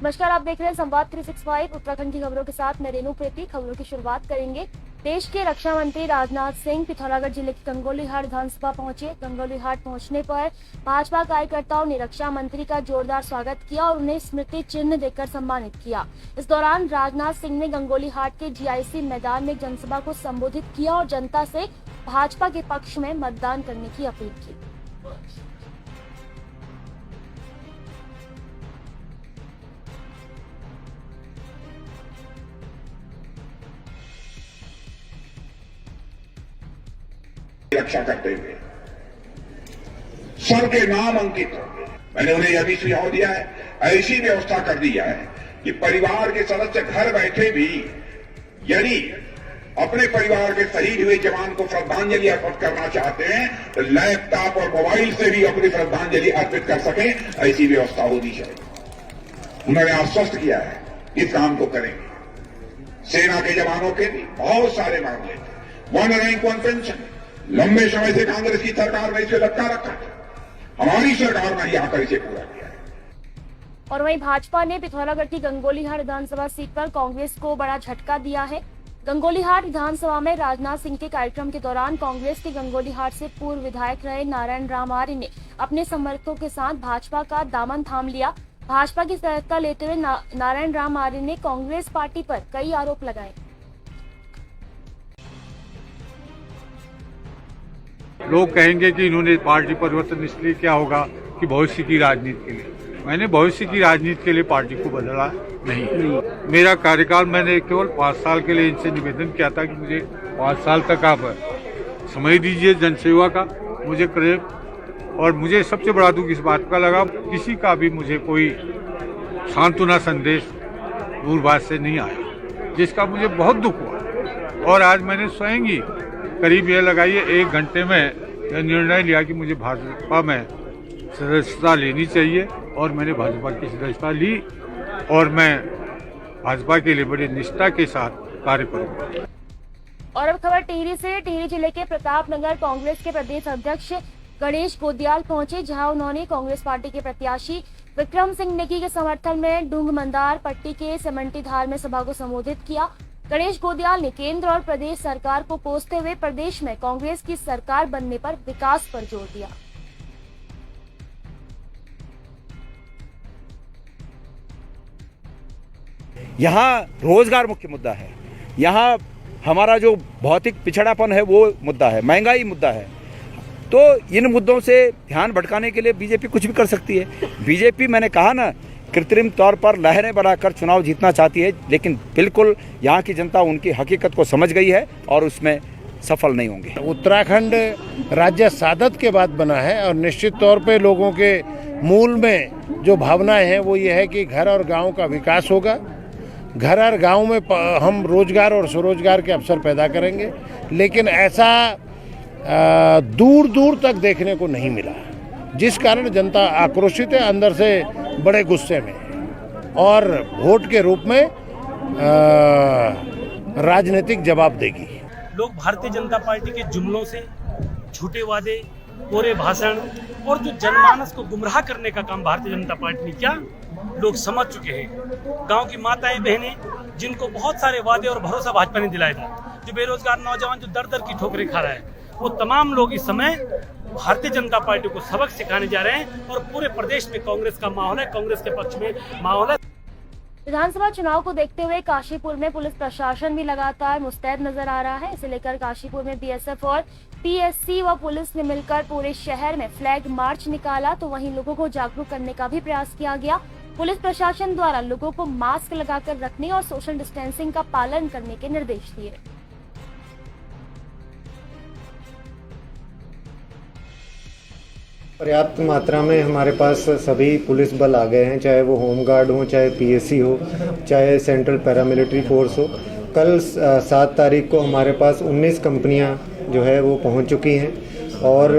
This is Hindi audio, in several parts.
नमस्कार, आप देख रहे हैं संवाद 365 उत्तराखंड की खबरों के साथ मैं रेणु प्रीति। खबरों की शुरुआत करेंगे। देश के रक्षा मंत्री राजनाथ सिंह पिथौरागढ़ जिले के गंगोलीहाट विधानसभा पहुंचे। गंगोलीहाट पहुंचने पर भाजपा कार्यकर्ताओं ने रक्षा मंत्री का जोरदार स्वागत किया और उन्हें स्मृति चिन्ह देकर सम्मानित किया। इस दौरान राजनाथ सिंह ने गंगोलीहाट के जीआईसी मैदान में जनसभा को संबोधित किया और जनता से भाजपा के पक्ष में मतदान करने की अपील की। रक्षा करते हुए सर के नाम अंकित हो। मैंने उन्हें यह भी सुझाव दिया है, ऐसी व्यवस्था कर दिया है कि परिवार के सदस्य घर बैठे भी यदि अपने परिवार के शहीद हुए जवान को श्रद्धांजलि अर्पित करना चाहते हैं तो लैपटॉप और मोबाइल से भी अपनी श्रद्धांजलि अर्पित कर सके, ऐसी व्यवस्था होनी चाहिए। उन्होंने आश्वस्त किया है इस काम को करेंगे। सेना के जवानों के भी बहुत सारे मामले थे। वन रैंक वन पेंशन लंबे समय से कांग्रेस की सरकार ने इसे लटका रखा था, हमारी सरकार ने ही आकर इसे पूरा किया है। और वहीं भाजपा ने पिथौरागढ़ की गंगोलीहाट विधानसभा सीट पर कांग्रेस को बड़ा झटका दिया है। गंगोलीहाट विधानसभा में राजनाथ सिंह के कार्यक्रम के दौरान कांग्रेस के गंगोलीहाट से पूर्व विधायक रहे नारायण राम आर्य ने अपने समर्थकों के साथ भाजपा का दामन थाम लिया। भाजपा की सहायता लेते हुए नारायण राम आर्य ने कांग्रेस पार्टी पर कई आरोप लगाए। लोग कहेंगे कि इन्होंने पार्टी परिवर्तन इसलिए किया होगा कि भविष्य की राजनीति के लिए। मैंने भविष्य की राजनीति के लिए पार्टी को बदला नहीं। मेरा कार्यकाल मैंने केवल 5 साल के लिए इनसे निवेदन किया था कि मुझे 5 साल तक आप समय दीजिए जनसेवा का मुझे करें। और मुझे सबसे बड़ा दुख इस बात का लगा, किसी का भी मुझे कोई सांत्वना संदेश दूरभाष से नहीं आया, जिसका मुझे बहुत दुख हुआ। और आज मैंने स्वयं ही करीब ये लगाइए 1 घंटे में यह निर्णय लिया कि मुझे भाजपा में सदस्यता लेनी चाहिए और मैंने भाजपा की सदस्यता ली और मैं भाजपा के लिए बड़ी निष्ठा के साथ कार्य करूंगा। और अब खबर टिहरी से। टिहरी जिले के प्रतापनगर कांग्रेस के प्रदेश अध्यक्ष गणेश गोदियाल पहुंचे, जहां उन्होंने कांग्रेस पार्टी के प्रत्याशी विक्रम सिंह नेगी के समर्थन में डूंग मंदार पट्टी के सेमंटी धार में सभा को संबोधित किया। गणेश गोदियाल ने केंद्र और प्रदेश सरकार को कोसते हुए प्रदेश में कांग्रेस की सरकार बनने पर विकास पर जोर दिया। यहाँ रोजगार मुख्य मुद्दा है, यहाँ हमारा जो भौतिक पिछड़ापन है वो मुद्दा है, महंगाई मुद्दा है। तो इन मुद्दों से ध्यान भटकाने के लिए बीजेपी कुछ भी कर सकती है। बीजेपी, मैंने कहा ना, कृत्रिम तौर पर लहरें बढ़ाकर चुनाव जीतना चाहती है, लेकिन बिल्कुल यहाँ की जनता उनकी हकीकत को समझ गई है और उसमें सफल नहीं होंगे। उत्तराखंड राज्य सादत के बाद बना है और निश्चित तौर पे लोगों के मूल में जो भावनाएं हैं वो ये है कि घर और गांव का विकास होगा। घर और गांव में हम रोजगार और स्वरोजगार के अवसर पैदा करेंगे, लेकिन ऐसा दूर दूर तक देखने को नहीं मिला, जिस कारण जनता आक्रोशित है, अंदर से बड़े गुस्से में है और वोट के रूप में राजनीतिक जवाब देगी। लोग भारतीय जनता पार्टी के जुमलों से, झूठे वादे, कोरे भाषण और जो जनमानस को गुमराह करने का काम भारतीय जनता पार्टी ने किया, लोग समझ चुके हैं। गांव की माताएं बहनें जिनको बहुत सारे वादे और भरोसा भाजपा ने दिलाया था, जो बेरोजगार नौजवान जो दर दर की ठोकरें खा रहा है, वो तमाम लोग इस समय भारतीय जनता पार्टी को सबक सिखाने जा रहे हैं और पूरे प्रदेश में कांग्रेस का माहौल है, कांग्रेस के पक्ष में माहौल है। विधानसभा चुनाव को देखते हुए काशीपुर में पुलिस प्रशासन भी लगातार मुस्तैद नजर आ रहा है। इसे लेकर काशीपुर में बीएसएफ और पीएससी व पुलिस ने मिलकर पूरे शहर में फ्लैग मार्च निकाला, तो वहीं लोगों को जागरूक करने का भी प्रयास किया गया। पुलिस प्रशासन द्वारा लोगों को मास्क लगाकर रखने और सोशल डिस्टेंसिंग का पालन करने के निर्देश दिए। पर्याप्त मात्रा में हमारे पास सभी पुलिस बल आ गए हैं, चाहे वो होमगार्ड हो, चाहे पीएससी हो, चाहे सेंट्रल पैरामिलिट्री फोर्स हो। कल 7 तारीख को हमारे पास 19 कंपनियां जो है वो पहुंच चुकी हैं और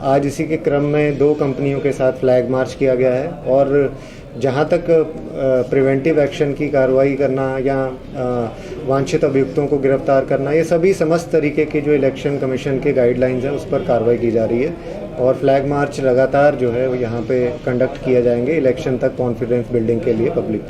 आज इसी के क्रम में 2 कंपनियों के साथ फ्लैग मार्च किया गया है। और जहां तक प्रिवेंटिव एक्शन की कार्रवाई करना या वांछित अभियुक्तों को गिरफ्तार करना, ये सभी समस्त तरीके के जो इलेक्शन कमीशन के गाइडलाइंस हैं उस पर कार्रवाई की जा रही है। और फ्लैग मार्च लगातार जो है वो यहाँ पे कंडक्ट किए जाएंगे इलेक्शन तक कॉन्फिडेंस बिल्डिंग के लिए पब्लिक।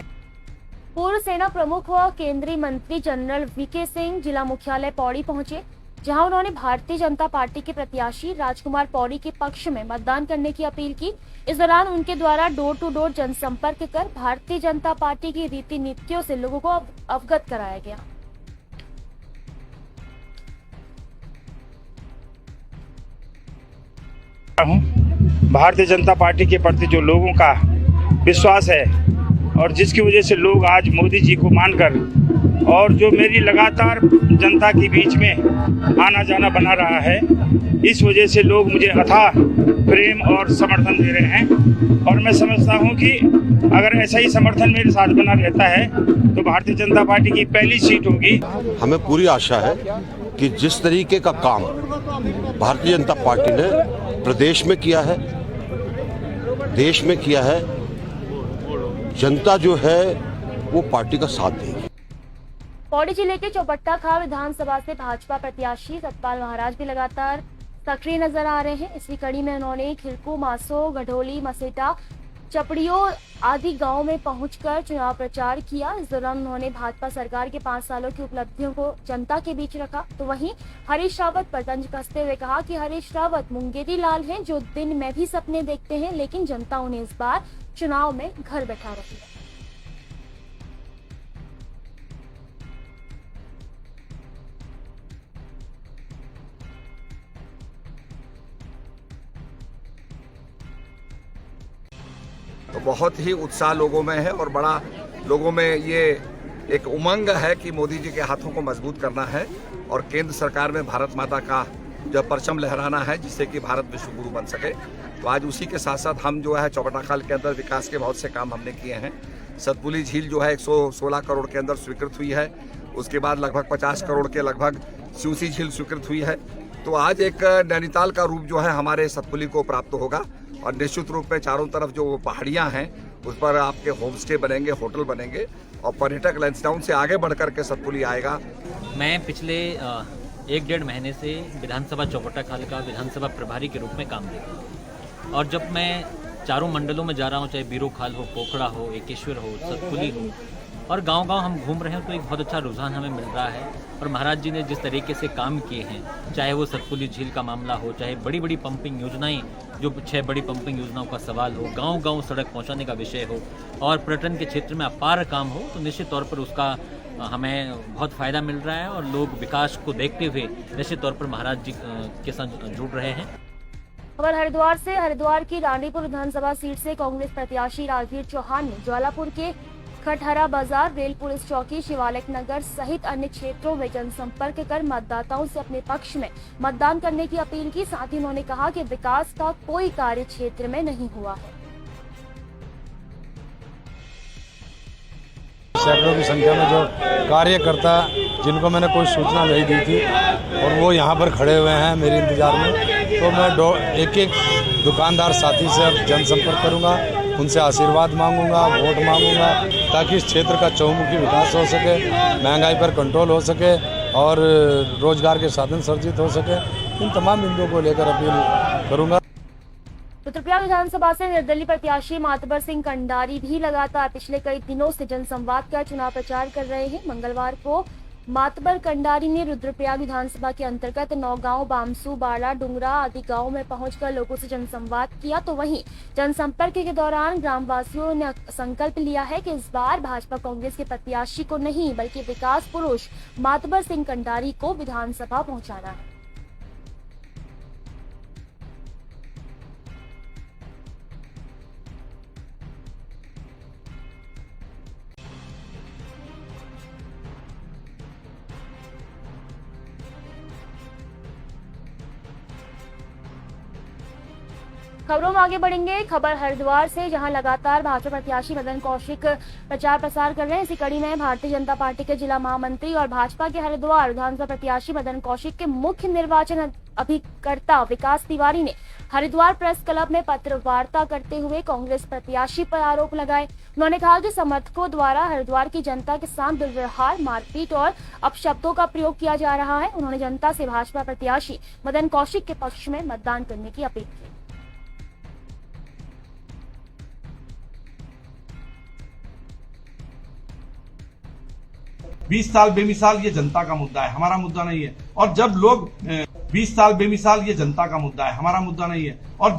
सेना प्रमुख व केंद्रीय मंत्री जनरल वीके सिंह जिला मुख्यालय पौड़ी पहुंचे, जहां उन्होंने भारतीय जनता पार्टी के प्रत्याशी राजकुमार पौड़ी के पक्ष में मतदान करने की अपील की। इस दौरान उनके द्वारा डोर टू डोर जनसंपर्क कर भारतीय जनता पार्टी की रीति नीतियों से लोगों को अवगत कराया गया। भारतीय जनता पार्टी के प्रति जो लोगों का विश्वास है और जिसकी वजह से लोग आज मोदी जी को मानकर और जो मेरी लगातार जनता के बीच में आना जाना बना रहा है, इस वजह से लोग मुझे अथाह प्रेम और समर्थन दे रहे हैं। और मैं समझता हूं कि अगर ऐसा ही समर्थन मेरे साथ बना रहता है तो भारतीय जनता पार्टी की पहली सीट होगी। हमें पूरी आशा है कि जिस तरीके का काम भारतीय जनता पार्टी ने प्रदेश में किया है, देश में किया है, जनता जो है वो पार्टी का साथ देगी। पौड़ी जिले के चौपट्टा खाल विधानसभा से भाजपा प्रत्याशी सतपाल महाराज भी लगातार सक्रिय नजर आ रहे हैं। इसी कड़ी में उन्होंने खिलकू, मासो, गढोली, मसेटा, चपड़ियों आदि गांव में पहुंचकर चुनाव प्रचार किया। इस दौरान उन्होंने भाजपा सरकार के 5 सालों की उपलब्धियों को जनता के बीच रखा। तो वहीं हरीश रावत पर तंज कसते हुए कहा कि हरीश रावत मुंगेरी लाल हैं, जो दिन में भी सपने देखते हैं, लेकिन जनता उन्हें इस बार चुनाव में घर बैठा रही है। तो बहुत ही उत्साह लोगों में है और बड़ा लोगों में ये एक उमंग है कि मोदी जी के हाथों को मजबूत करना है और केंद्र सरकार में भारत माता का जो परचम लहराना है, जिससे कि भारत विश्व गुरु बन सके। तो आज उसी के साथ साथ हम जो है चौपटा खाल के अंदर विकास के बहुत से काम हमने किए हैं। सतपुली झील जो है 116 करोड़ के अंदर स्वीकृत हुई है। उसके बाद लगभग 50 करोड़ के लगभग सिउसी झील स्वीकृत हुई है। तो आज एक नैनीताल का रूप जो है हमारे सतपुली को प्राप्त होगा और निश्चित रूप में चारों तरफ जो पहाड़ियां हैं उस पर आपके होम स्टे बनेंगे, होटल बनेंगे और पर्यटक लैंसडाउन से आगे बढ़ करके सतपुली आएगा। मैं पिछले 1-1.5 महीने से विधानसभा चौपटा खाल का विधानसभा प्रभारी के रूप में काम कर रहा हूँ और जब मैं चारों मंडलों में जा रहा हूँ, चाहे बीरो खाल हो, पोखड़ा हो, एकेश्वर हो, सतपुली हो और गांव-गांव हम घूम रहे हैं, तो एक बहुत अच्छा रुझान हमें मिल रहा है। और महाराज जी ने जिस तरीके से काम किए हैं, चाहे वो सतपुली झील का मामला हो, चाहे बड़ी बड़ी पंपिंग योजनाएं, जो 6 बड़ी पंपिंग योजनाओं का सवाल हो, गांव-गांव सड़क पहुंचाने का विषय हो और पर्यटन के क्षेत्र में अपार काम हो, तो निश्चित तौर पर उसका हमें बहुत फ़ायदा मिल रहा है और लोग विकास को देखते हुए निश्चित तौर पर महाराज जी के साथ जुड़ रहे हैं। खबर हरिद्वार से। हरिद्वार की रानीपुर विधानसभा सीट से कांग्रेस प्रत्याशी राजवीर चौहान ने ज्वालापुर के खटहरा बाजार, रेल पुलिस चौकी, शिवालिक नगर सहित अन्य क्षेत्रों में जनसंपर्क कर मतदाताओं से अपने पक्ष में मतदान करने की अपील की। साथ ही उन्होंने कहा कि विकास का कोई कार्य क्षेत्र में नहीं हुआ है। सैकड़ों की संख्या में जो कार्यकर्ता जिनको मैंने कोई सूचना नहीं दी थी और वो यहाँ पर खड़े हुए हैं मेरे इंतजार में, तो मैं एक दुकानदार साथी से अब जनसंपर्क करूँगा, उनसे आशीर्वाद मांगूंगा, वोट मांगूंगा, ताकि इस क्षेत्र का चहुमुखी विकास हो सके, महंगाई पर कंट्रोल हो सके और रोजगार के साधन सर्जित हो सके। इन तमाम बिंदुओं को लेकर अपील करूंगा। रुद्रप्रयाग विधानसभा से निर्दलीय प्रत्याशी मातबर सिंह कंडारी भी लगातार पिछले कई दिनों से जनसंवाद का चुनाव प्रचार कर रहे हैं। मंगलवार को मातबर कंडारी ने रुद्रप्रयाग विधानसभा के अंतर्गत नौगांव, बामसू, बाड़ा, डुंगरा आदि गांव में पहुंचकर लोगों से जनसंवाद किया। तो वहीं जनसंपर्क के दौरान ग्रामवासियों ने संकल्प लिया है कि इस बार भाजपा कांग्रेस के प्रत्याशी को नहीं बल्कि विकास पुरुष मातबर सिंह कंडारी को विधानसभा पहुंचाना है। खबरों में आगे बढ़ेंगे। खबर हरिद्वार से, जहां लगातार भाजपा प्रत्याशी मदन कौशिक प्रचार प्रसार कर रहे हैं। इसी कड़ी में भारतीय जनता पार्टी के जिला महामंत्री और भाजपा के हरिद्वार विधानसभा प्रत्याशी मदन कौशिक के मुख्य निर्वाचन अभिकर्ता विकास तिवारी ने हरिद्वार प्रेस क्लब में पत्र वार्ता करते हुए कांग्रेस प्रत्याशी पर आरोप लगाए। उन्होंने कहा कि समर्थकों द्वारा हरिद्वार की जनता के साथ दुर्व्यवहार, मारपीट और अपशब्दों का प्रयोग किया जा रहा है। उन्होंने जनता से भाजपा प्रत्याशी मदन कौशिक के पक्ष में मतदान करने की अपील की। 20 साल बेमिसाल ये जनता का मुद्दा है, हमारा मुद्दा नहीं है। और जब लोग 20 साल बेमिसाल ये जनता का मुद्दा है, हमारा मुद्दा नहीं है। और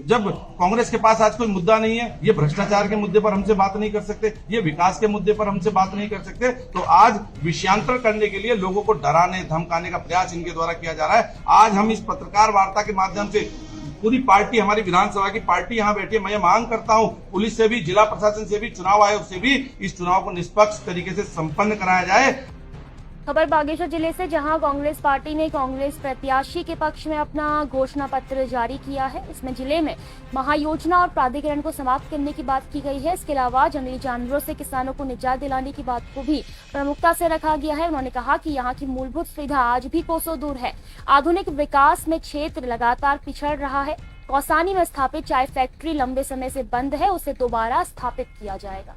जब कांग्रेस के पास आज कोई मुद्दा नहीं है, ये भ्रष्टाचार के मुद्दे पर हमसे बात नहीं कर सकते, ये विकास के मुद्दे पर हमसे बात नहीं कर सकते, तो आज विषयांतर करने के लिए लोगों को डराने धमकाने का प्रयास इनके द्वारा किया जा रहा है। आज हम इस पत्रकार वार्ता के माध्यम से पूरी पार्टी, हमारी विधानसभा की पार्टी यहाँ बैठी है, मैं ये मांग करता हूँ पुलिस से भी, जिला प्रशासन से भी, चुनाव आयोग से भी इस चुनाव को निष्पक्ष तरीके से संपन्न कराया जाए। खबर बागेश्वर जिले से, जहां कांग्रेस पार्टी ने कांग्रेस प्रत्याशी के पक्ष में अपना घोषणा पत्र जारी किया है। इसमें जिले में महायोजना और प्राधिकरण को समाप्त करने की बात की गई है। इसके अलावा जंगली जानवरों से किसानों को निजात दिलाने की बात को भी प्रमुखता से रखा गया है। उन्होंने कहा कि यहाँ की मूलभूत सुविधा आज भी कोसों दूर है। आधुनिक विकास में क्षेत्र लगातार पिछड़ रहा है। कौसानी में स्थापित चाय फैक्ट्री लंबे समय से बंद है, उसे दोबारा स्थापित किया जाएगा।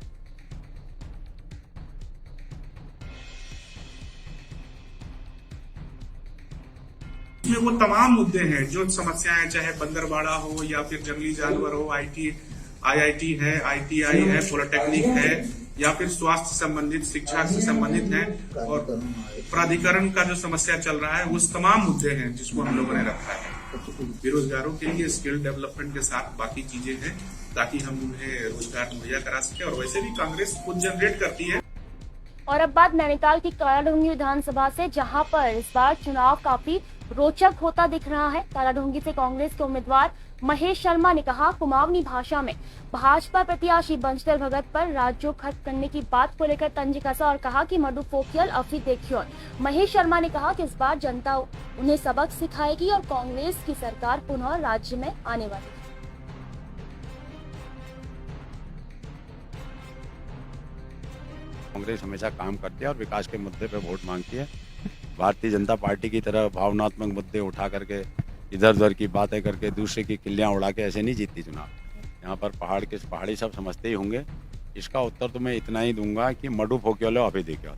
इसमें वो तमाम मुद्दे हैं जो समस्याएं, चाहे बंदरबाड़ा हो या फिर जंगली जानवर हो, IIT है, ITI है, पॉलिटेक्निक है, या फिर स्वास्थ्य से संबंधित, शिक्षा से संबंधित है, और प्राधिकरण का जो समस्या चल रहा है, वो तमाम मुद्दे हैं जिसको हम लोगों ने रखा है। बेरोजगारों के लिए स्किल डेवलपमेंट के साथ बाकी चीजें हैं ताकि हम उन्हें रोजगार मुहैया करा सके, और वैसे भी कांग्रेस खुद जनरेट करती है। और अब बात नैनीताल की कालाढूंगी विधानसभा से, जहां पर इस बार चुनाव काफी रोचक होता दिख रहा है। कालाढूंगी से कांग्रेस के उम्मीदवार महेश शर्मा ने कहा, कुमाऊनी भाषा में भाजपा प्रत्याशी बंशीधर भगत पर राज्यों खत्म करने की बात को लेकर तंज कसा और कहा कि मधु पोखियल अफी देखियो। महेश शर्मा ने कहा कि इस बार जनता उन्हें सबक सिखाएगी और कांग्रेस की सरकार पुनः राज्य में आने वाली है। कांग्रेस हमेशा काम करती है और विकास के मुद्दे पे वोट मांगती है। भारतीय जनता पार्टी की तरह भावनात्मक मुद्दे उठा करके, इधर उधर की बातें करके, दूसरे की किल्लियां उड़ा के ऐसे नहीं जीतती चुनाव। यहाँ पर पहाड़ी सब समझते ही होंगे। इसका उत्तर तो मैं इतना ही दूंगा कि मधु पोखियल अभी देखियो।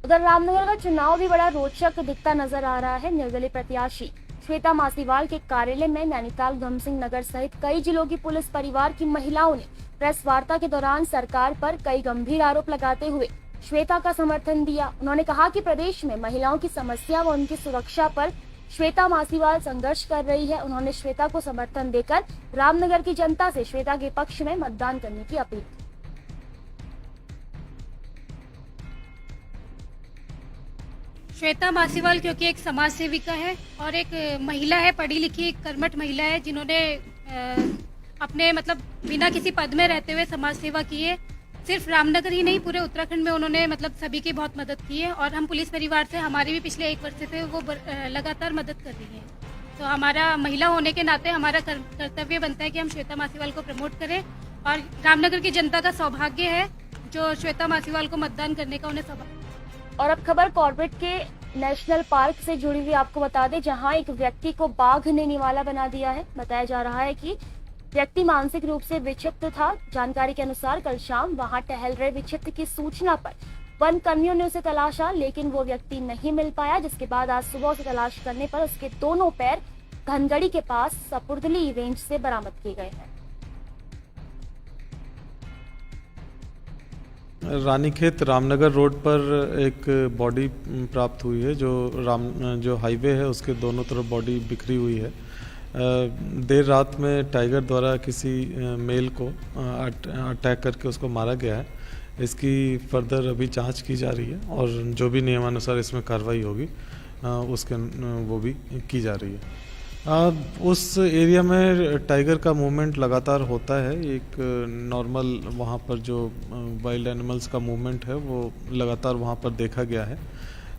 उधर रामनगर का चुनाव भी बड़ा रोचक दिखता नजर आ रहा है। निर्दलीय प्रत्याशी श्वेता मासीवाल के कार्यालय में नैनीताल, गमसिंह नगर सहित कई जिलों की पुलिस परिवार की महिलाओं ने प्रेस वार्ता के दौरान सरकार पर कई गंभीर आरोप लगाते हुए श्वेता का समर्थन दिया। उन्होंने कहा कि प्रदेश में महिलाओं की समस्या व उनकी सुरक्षा पर श्वेता मासीवाल संघर्ष कर रही है। उन्होंने श्वेता को समर्थन देकर रामनगर की जनता से श्वेता के पक्ष में मतदान करने की अपील की। श्वेता मासीवाल क्योंकि एक समाज सेविका है और एक महिला है, पढ़ी लिखी कर्मठ महिला है, जिन्होंने अपने मतलब बिना किसी पद में रहते हुए समाज सेवा की है। सिर्फ रामनगर ही नहीं, पूरे उत्तराखंड में उन्होंने मतलब सभी की बहुत मदद की है। और हम पुलिस परिवार से, हमारी भी पिछले 1 वर्ष से वो लगातार मदद कर रही है। तो हमारा महिला होने के नाते हमारा कर्तव्य बनता है कि हम श्वेता मासीवाल को प्रमोट करें। और रामनगर की जनता का सौभाग्य है जो श्वेता मासीवाल को मतदान करने का उन्हें सौभाग्य। और अब खबर कॉर्बेट के नेशनल पार्क से जुड़ी हुई आपको बता दें, जहां एक व्यक्ति को बाघ ने निवाला बना दिया है। बताया जा रहा है कि व्यक्ति मानसिक रूप से विक्षिप्त था। जानकारी के अनुसार कल शाम वहां टहल रहे विक्षिप्त की सूचना पर वन कर्मियों ने उसे तलाशा, लेकिन वो व्यक्ति नहीं मिल पाया। जिसके बाद आज सुबह उसे तलाश करने पर उसके दोनों पैर घनगड़ी के पास सपुर्दली रेंज से बरामद किए गए हैं। रानीखेत रामनगर रोड पर एक बॉडी प्राप्त हुई है, जो हाईवे है उसके दोनों तरफ बॉडी बिखरी हुई है। देर रात में टाइगर द्वारा किसी मेल को अटैक करके उसको मारा गया है। इसकी फर्दर अभी जांच की जा रही है और जो भी नियमानुसार इसमें कार्रवाई होगी उसके वो भी की जा रही है। उस एरिया में टाइगर का मूवमेंट लगातार होता है। एक नॉर्मल वहाँ पर जो वाइल्ड एनिमल्स का मूवमेंट है वो लगातार वहाँ पर देखा गया है।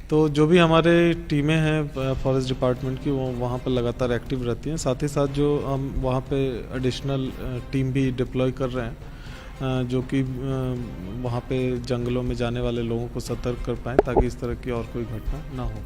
तो जो भी हमारे टीमें हैं फॉरेस्ट डिपार्टमेंट की, वो वहाँ पर लगातार एक्टिव रहती हैं। साथ ही साथ जो हम वहाँ पे एडिशनल टीम भी डिप्लॉय कर रहे हैं, जो कि वहाँ पे जंगलों में जाने वाले लोगों को सतर्क कर पाएँ ताकि इस तरह की और कोई घटना ना हो।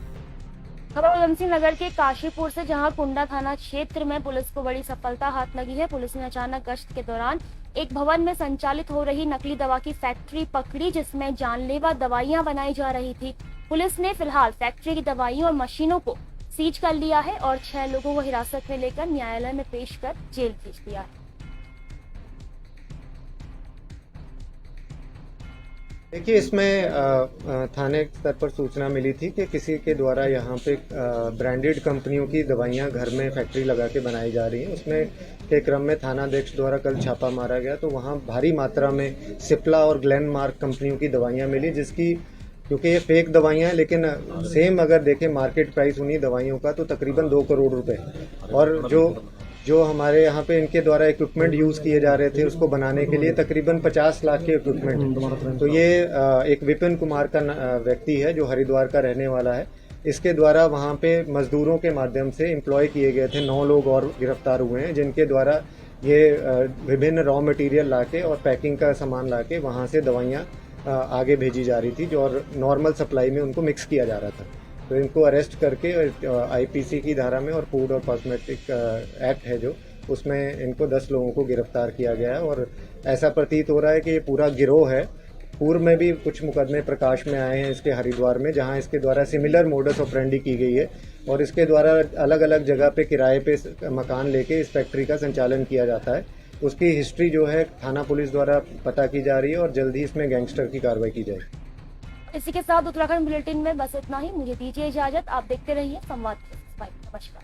खबर उधमसिंह नगर के काशीपुर से, जहां कुंडा थाना क्षेत्र में पुलिस को बड़ी सफलता हाथ लगी है। पुलिस ने अचानक गश्त के दौरान एक भवन में संचालित हो रही नकली दवा की फैक्ट्री पकड़ी, जिसमें जानलेवा दवाइयां बनाई जा रही थी। पुलिस ने फिलहाल फैक्ट्री की दवाइयों और मशीनों को सीज कर लिया है और 6 लोगों को हिरासत में लेकर न्यायालय में पेश कर जेल भेज दिया है। देखिए, इसमें थाने स्तर पर सूचना मिली थी कि किसी के द्वारा यहाँ पे ब्रांडेड कंपनियों की दवाइयाँ घर में फैक्ट्री लगा के बनाई जा रही हैं। उसमें के क्रम में थानाध्यक्ष द्वारा कल छापा मारा गया, तो वहाँ भारी मात्रा में सिप्ला और ग्लेनमार्क कंपनियों की दवाइयाँ मिली, जिसकी क्योंकि ये फेक दवाइयाँ हैं, लेकिन सेम अगर देखें मार्केट प्राइस उन्हीं दवाइयों का तो तकरीबन 2 करोड़ रुपए। और जो हमारे यहाँ पे इनके द्वारा इक्विपमेंट यूज किए जा रहे थे उसको बनाने के लिए तकरीबन 50 लाख के इक्विपमेंट। तो ये एक विपिन कुमार का व्यक्ति है जो हरिद्वार का रहने वाला है। इसके द्वारा वहाँ पे मजदूरों के माध्यम से एम्प्लॉय किए गए थे। 9 लोग और गिरफ्तार हुए हैं, जिनके द्वारा ये विभिन्न रॉ मटेरियल लाके और पैकिंग का सामान लाके वहाँ से दवाइयाँ आगे भेजी जा रही थी, जो और नॉर्मल सप्लाई में उनको मिक्स किया जा रहा था। तो इनको अरेस्ट करके आईपीसी की धारा में और फूड और कॉस्मेटिक एक्ट है जो, उसमें इनको 10 लोगों को गिरफ्तार किया गया है। और ऐसा प्रतीत हो रहा है कि ये पूरा गिरोह है। पूर्व में भी कुछ मुकदमे प्रकाश में आए हैं इसके हरिद्वार में, जहां इसके द्वारा सिमिलर मोडस ऑपरेंडी की गई है और इसके द्वारा अलग अलग जगह पे किराए पे मकान लेके इस फैक्ट्री का संचालन किया जाता है। उसकी हिस्ट्री जो है थाना पुलिस द्वारा पता की जा रही है और जल्द ही इसमें गैंगस्टर की कार्रवाई की जाएगी। इसी के साथ उत्तराखंड बुलेटिन में बस इतना ही। मुझे दीजिए इजाजत। आप देखते रहिए संवाद। नमस्कार।